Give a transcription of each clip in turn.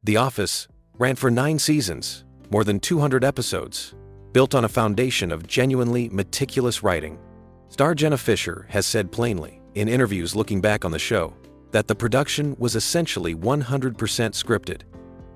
The Office ran for 9 seasons, more than 200 episodes, built on a foundation of genuinely meticulous writing. Star Jenna Fischer has said plainly, in interviews looking back on the show, that the production was essentially 100% scripted.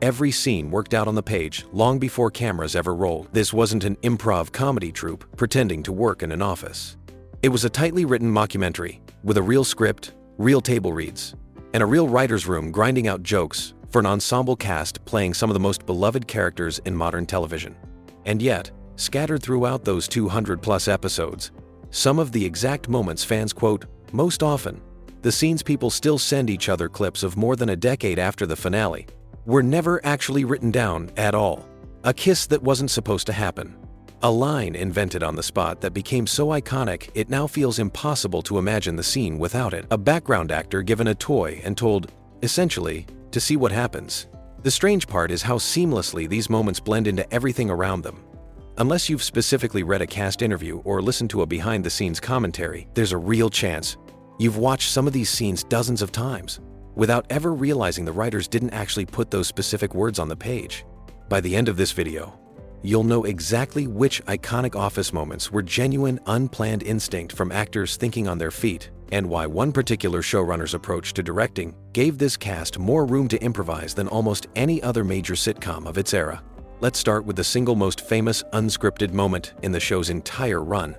Every scene worked out on the page long before cameras ever rolled. This wasn't an improv comedy troupe pretending to work in an office. It was a tightly written mockumentary with a real script, real table reads, and a real writer's room grinding out jokes for an ensemble cast playing some of the most beloved characters in modern television. And yet, scattered throughout those 200-plus episodes, some of the exact moments fans quote most often, the scenes people still send each other clips of more than a decade after the finale, were never actually written down at all. A kiss that wasn't supposed to happen. A line invented on the spot that became so iconic it now feels impossible to imagine the scene without it. A background actor given a toy and told, essentially, to see what happens. The strange part is how seamlessly these moments blend into everything around them. Unless you've specifically read a cast interview or listened to a behind-the-scenes commentary, there's a real chance you've watched some of these scenes dozens of times without ever realizing the writers didn't actually put those specific words on the page. By the end of this video, you'll know exactly which iconic Office moments were genuine, unplanned instinct from actors thinking on their feet, and why one particular showrunner's approach to directing gave this cast more room to improvise than almost any other major sitcom of its era. Let's start with the single most famous unscripted moment in the show's entire run,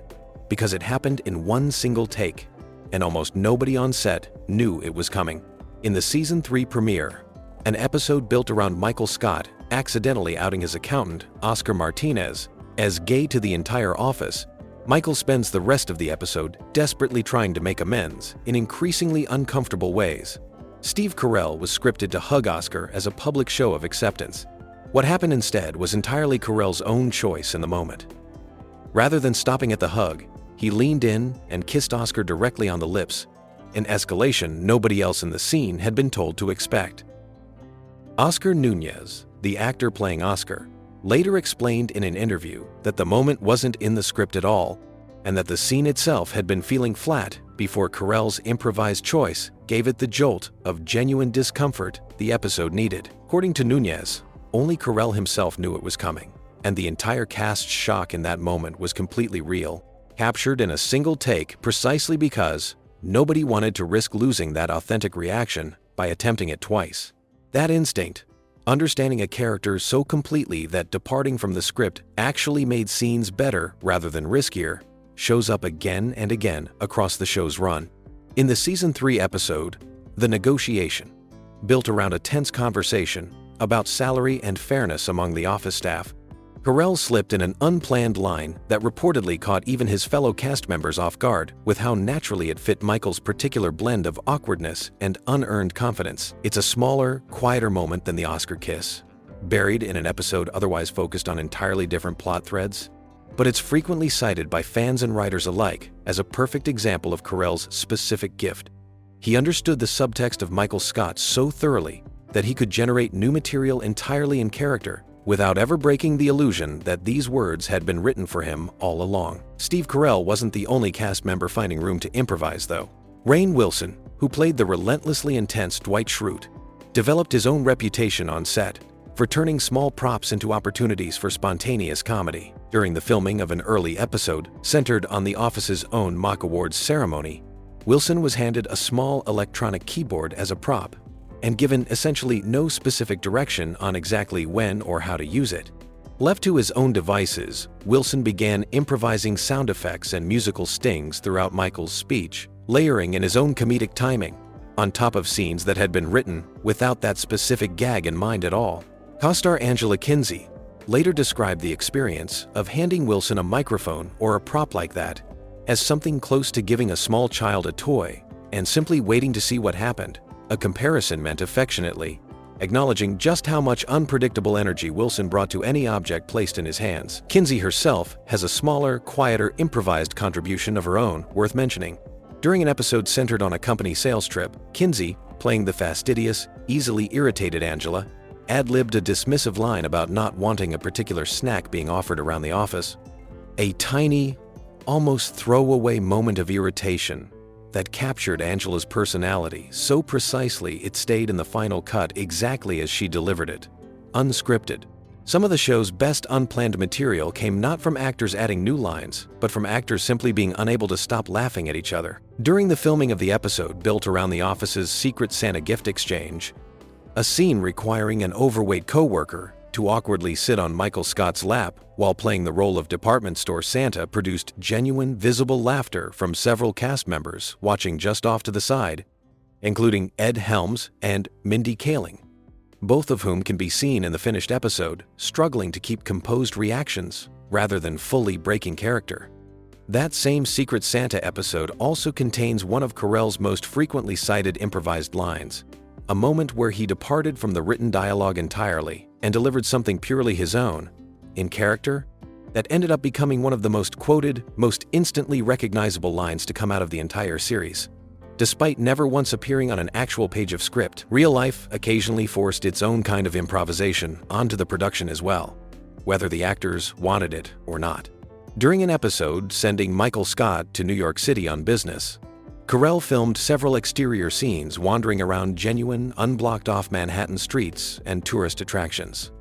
because it happened in one single take, and almost nobody on set knew it was coming. In the Season 3 premiere, an episode built around Michael Scott accidentally outing his accountant, Oscar Martinez, as gay to the entire office, Michael spends the rest of the episode desperately trying to make amends in increasingly uncomfortable ways. Steve Carell was scripted to hug Oscar as a public show of acceptance. What happened instead was entirely Carell's own choice in the moment. Rather than stopping at the hug, he leaned in and kissed Oscar directly on the lips, an escalation nobody else in the scene had been told to expect. Oscar Nunez, the actor playing Oscar, later explained in an interview that the moment wasn't in the script at all, and that the scene itself had been feeling flat before Carell's improvised choice gave it the jolt of genuine discomfort the episode needed. According to Nunez, only Carell himself knew it was coming, and the entire cast's shock in that moment was completely real, captured in a single take precisely because nobody wanted to risk losing that authentic reaction by attempting it twice. That instinct, understanding a character so completely that departing from the script actually made scenes better rather than riskier, shows up again and again across the show's run. In the Season 3 episode, The Negotiation, built around a tense conversation about salary and fairness among the office staff, Carell slipped in an unplanned line that reportedly caught even his fellow cast members off guard with how naturally it fit Michael's particular blend of awkwardness and unearned confidence. It's a smaller, quieter moment than the Oscar kiss, buried in an episode otherwise focused on entirely different plot threads, but it's frequently cited by fans and writers alike as a perfect example of Carell's specific gift. He understood the subtext of Michael Scott so thoroughly that he could generate new material entirely in character without ever breaking the illusion that these words had been written for him all along. Steve Carell wasn't the only cast member finding room to improvise, though. Rainn Wilson, who played the relentlessly intense Dwight Schrute, developed his own reputation on set for turning small props into opportunities for spontaneous comedy. During the filming of an early episode centered on the Office's own Mock Awards ceremony, Wilson was handed a small electronic keyboard as a prop and given essentially no specific direction on exactly when or how to use it. Left to his own devices, Wilson began improvising sound effects and musical stings throughout Michael's speech, layering in his own comedic timing, on top of scenes that had been written without that specific gag in mind at all. Co-star Angela Kinsey later described the experience of handing Wilson a microphone or a prop like that as something close to giving a small child a toy and simply waiting to see what happened. A comparison meant affectionately, acknowledging just how much unpredictable energy Wilson brought to any object placed in his hands. Kinsey herself has a smaller, quieter, improvised contribution of her own worth mentioning. During an episode centered on a company sales trip, Kinsey, playing the fastidious, easily irritated Angela, ad-libbed a dismissive line about not wanting a particular snack being offered around the office. A tiny, almost throwaway moment of irritation that captured Angela's personality so precisely it stayed in the final cut exactly as she delivered it. Unscripted. Some of the show's best unplanned material came not from actors adding new lines, but from actors simply being unable to stop laughing at each other. During the filming of the episode built around the office's Secret Santa gift exchange, a scene requiring an overweight coworker to awkwardly sit on Michael Scott's lap while playing the role of department store Santa produced genuine, visible laughter from several cast members watching just off to the side, including Ed Helms and Mindy Kaling, both of whom can be seen in the finished episode struggling to keep composed reactions rather than fully breaking character. That same Secret Santa episode also contains one of Carell's most frequently cited improvised lines, a moment where he departed from the written dialogue entirely and delivered something purely his own, in character, that ended up becoming one of the most quoted, most instantly recognizable lines to come out of the entire series. Despite never once appearing on an actual page of script, real life occasionally forced its own kind of improvisation onto the production as well, whether the actors wanted it or not. During an episode sending Michael Scott to New York City on business, Carell filmed several exterior scenes wandering around genuine, unblocked-off Manhattan streets and tourist attractions.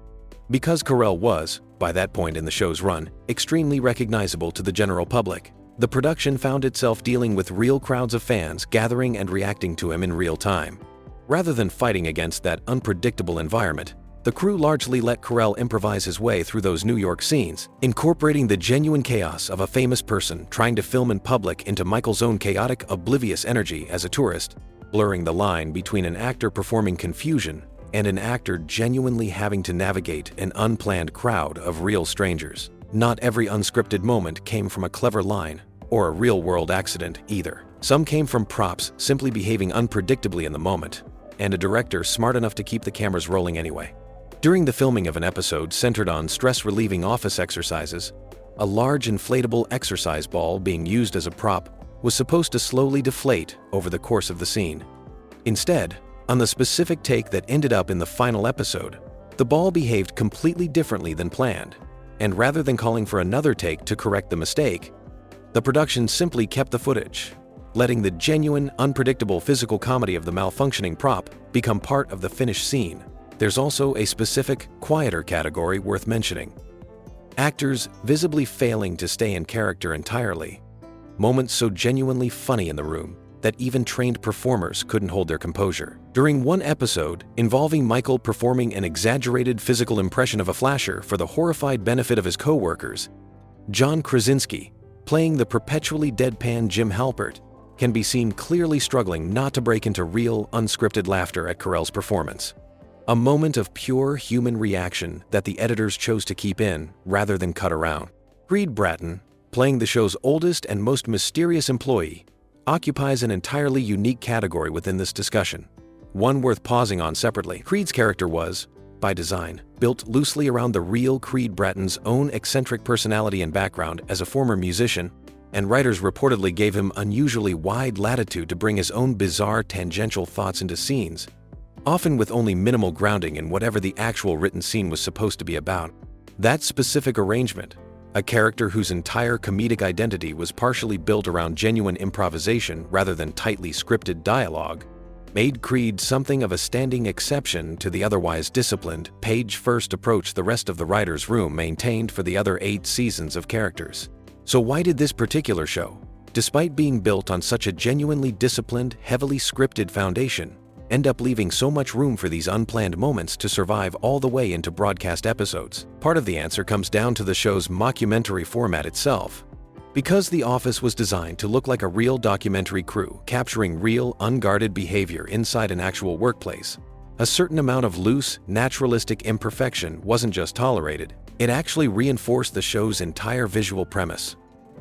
Because Carell was, by that point in the show's run, extremely recognizable to the general public, the production found itself dealing with real crowds of fans gathering and reacting to him in real time. Rather than fighting against that unpredictable environment, the crew largely let Carell improvise his way through those New York scenes, incorporating the genuine chaos of a famous person trying to film in public into Michael's own chaotic, oblivious energy as a tourist, blurring the line between an actor performing confusion and an actor genuinely having to navigate an unplanned crowd of real strangers. Not every unscripted moment came from a clever line or a real-world accident either. Some came from props simply behaving unpredictably in the moment, and a director smart enough to keep the cameras rolling anyway. During the filming of an episode centered on stress-relieving office exercises, a large inflatable exercise ball being used as a prop was supposed to slowly deflate over the course of the scene. Instead, on the specific take that ended up in the final episode, the ball behaved completely differently than planned, and rather than calling for another take to correct the mistake, the production simply kept the footage, letting the genuine, unpredictable physical comedy of the malfunctioning prop become part of the finished scene. There's also a specific, quieter category worth mentioning. Actors visibly failing to stay in character entirely. Moments so genuinely funny in the room that even trained performers couldn't hold their composure. During one episode involving Michael performing an exaggerated physical impression of a flasher for the horrified benefit of his co-workers, John Krasinski, playing the perpetually deadpan Jim Halpert, can be seen clearly struggling not to break into real, unscripted laughter at Carell's performance. A moment of pure human reaction that the editors chose to keep in rather than cut around. Creed Bratton, playing the show's oldest and most mysterious employee, occupies an entirely unique category within this discussion, one worth pausing on separately. Creed's character was, by design, built loosely around the real Creed Bratton's own eccentric personality and background as a former musician, and writers reportedly gave him unusually wide latitude to bring his own bizarre tangential thoughts into scenes, often with only minimal grounding in whatever the actual written scene was supposed to be about. That specific arrangement, a character whose entire comedic identity was partially built around genuine improvisation rather than tightly scripted dialogue, made Creed something of a standing exception to the otherwise disciplined, page-first approach the rest of the writer's room maintained for the other 8 seasons of characters. So why did this particular show, despite being built on such a genuinely disciplined, heavily scripted foundation, end up leaving so much room for these unplanned moments to survive all the way into broadcast episodes? Part of the answer comes down to the show's mockumentary format itself. Because The Office was designed to look like a real documentary crew capturing real, unguarded behavior inside an actual workplace, a certain amount of loose, naturalistic imperfection wasn't just tolerated, it actually reinforced the show's entire visual premise.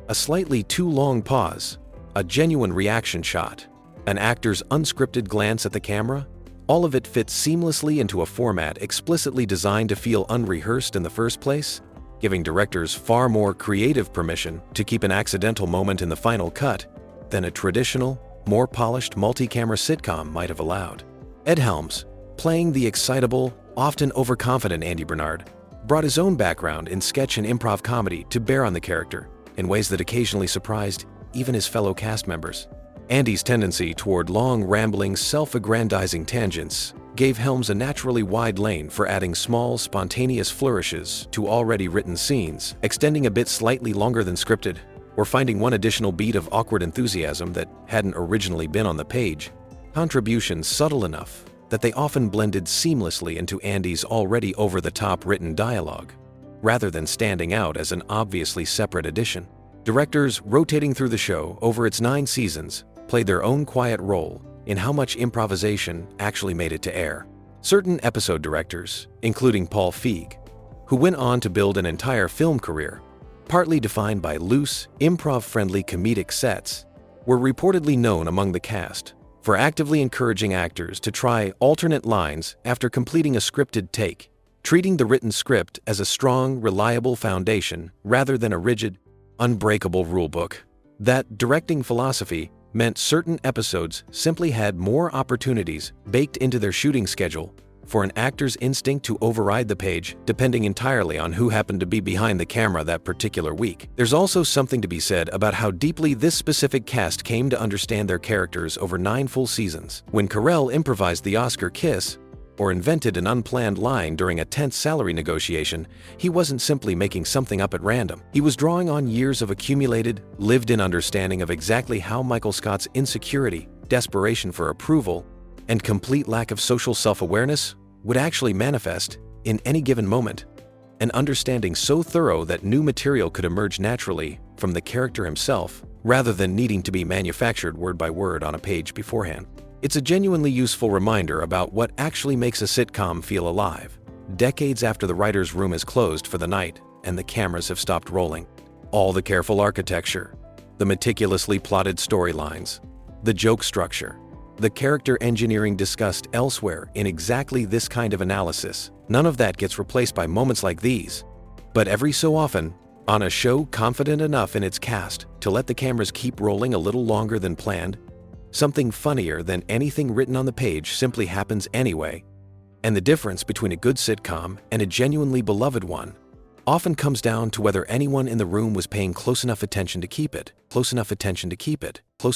A slightly too long pause, a genuine reaction shot, an actor's unscripted glance at the camera, all of it fits seamlessly into a format explicitly designed to feel unrehearsed in the first place, giving directors far more creative permission to keep an accidental moment in the final cut than a traditional, more polished multi-camera sitcom might have allowed. Ed Helms, playing the excitable, often overconfident Andy Bernard, brought his own background in sketch and improv comedy to bear on the character in ways that occasionally surprised even his fellow cast members. Andy's tendency toward long, rambling, self-aggrandizing tangents gave Helms a naturally wide lane for adding small, spontaneous flourishes to already written scenes, extending a bit slightly longer than scripted, or finding one additional beat of awkward enthusiasm that hadn't originally been on the page. Contributions subtle enough that they often blended seamlessly into Andy's already over-the-top written dialogue, rather than standing out as an obviously separate addition. Directors rotating through the show over its 9 seasons played their own quiet role in how much improvisation actually made it to air. Certain episode directors, including Paul Feig, who went on to build an entire film career, partly defined by loose, improv-friendly comedic sets, were reportedly known among the cast for actively encouraging actors to try alternate lines after completing a scripted take, treating the written script as a strong, reliable foundation rather than a rigid, unbreakable rulebook. That directing philosophy meant certain episodes simply had more opportunities baked into their shooting schedule for an actor's instinct to override the page, depending entirely on who happened to be behind the camera that particular week. There's also something to be said about how deeply this specific cast came to understand their characters over 9 full seasons. When Carell improvised the Oscar kiss, or invented an unplanned line during a tense salary negotiation, he wasn't simply making something up at random. He was drawing on years of accumulated, lived-in understanding of exactly how Michael Scott's insecurity, desperation for approval, and complete lack of social self-awareness would actually manifest in any given moment, an understanding so thorough that new material could emerge naturally from the character himself, rather than needing to be manufactured word by word on a page beforehand. It's a genuinely useful reminder about what actually makes a sitcom feel alive, decades after the writer's room is closed for the night and the cameras have stopped rolling. All the careful architecture, the meticulously plotted storylines, the joke structure, the character engineering discussed elsewhere in exactly this kind of analysis, none of that gets replaced by moments like these. But every so often, on a show confident enough in its cast to let the cameras keep rolling a little longer than planned, something funnier than anything written on the page simply happens anyway. And the difference between a good sitcom and a genuinely beloved one often comes down to whether anyone in the room was paying close enough attention to keep it, close enough attention to keep it, close